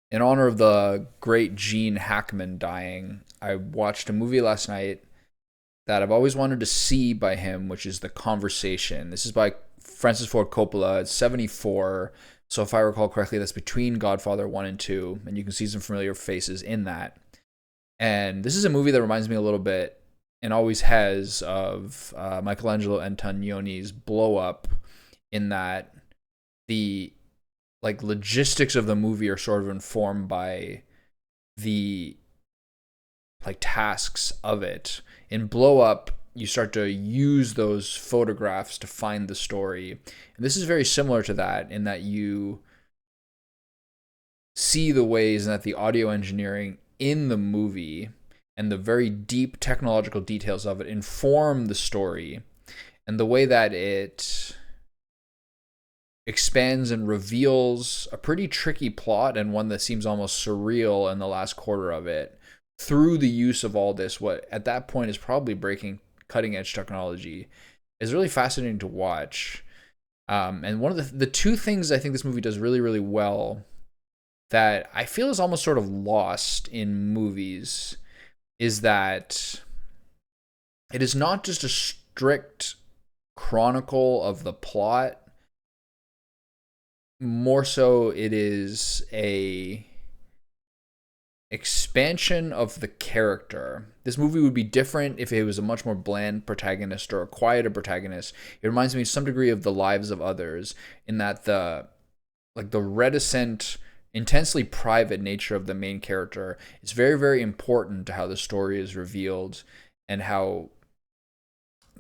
In honor of the great Gene Hackman dying, I watched a movie last night that I've always wanted to see by him, which is The Conversation. This is by Francis Ford Coppola. It's 74. So if I recall correctly, that's between Godfather 1 and 2, and you can see some familiar faces in that. And this is a movie that reminds me a little bit, and always has, of Michelangelo Antonioni's Blow Up, in that the logistics of the movie are sort of informed by the tasks of it. In Blow Up, you start to use those photographs to find the story. And this is very similar to that, in that you see the ways that the audio engineering in the movie and the very deep technological details of it inform the story, and the way that it expands and reveals a pretty tricky plot, and one that seems almost surreal in the last quarter of it, through the use of all this, what at that point is probably breaking cutting edge technology, is really fascinating to watch. And one of the two things I think this movie does really, really well, that I feel is almost sort of lost in movies, is that it is not just a strict chronicle of the plot. More so, it is a expansion of the character. This movie would be different if it was a much more bland protagonist or a quieter protagonist. It reminds me to some degree of The Lives of Others, in that the reticent, intensely private nature of the main character is very, very important to how the story is revealed, and how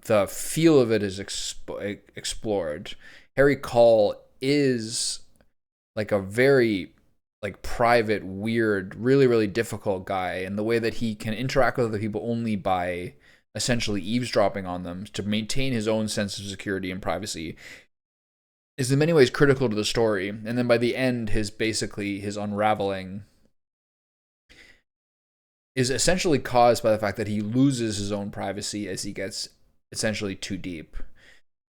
the feel of it is explored. Harry Caul is a very private, weird, really, really difficult guy, and the way that he can interact with other people only by essentially eavesdropping on them to maintain his own sense of security and privacy is in many ways critical to the story. And then by the end, his unraveling is essentially caused by the fact that he loses his own privacy as he gets essentially too deep.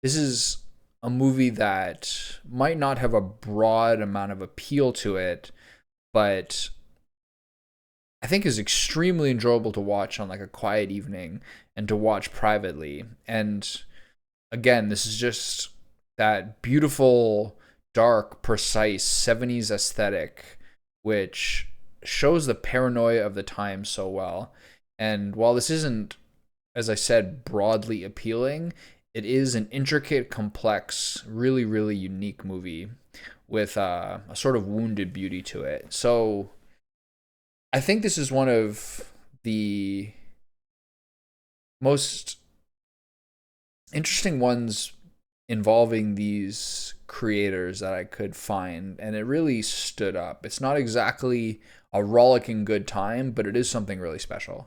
This is a movie that might not have a broad amount of appeal to it, but I think is extremely enjoyable to watch on a quiet evening, and to watch privately. And again, this is just that beautiful, dark, precise 70s aesthetic, which shows the paranoia of the time so well. And while this isn't, as I said, broadly appealing, it is an intricate, complex, really, really unique movie with a sort of wounded beauty to it. So I think this is one of the most interesting ones involving these creators that I could find, and it really stood up. It's not exactly a rollicking good time, but it is something really special.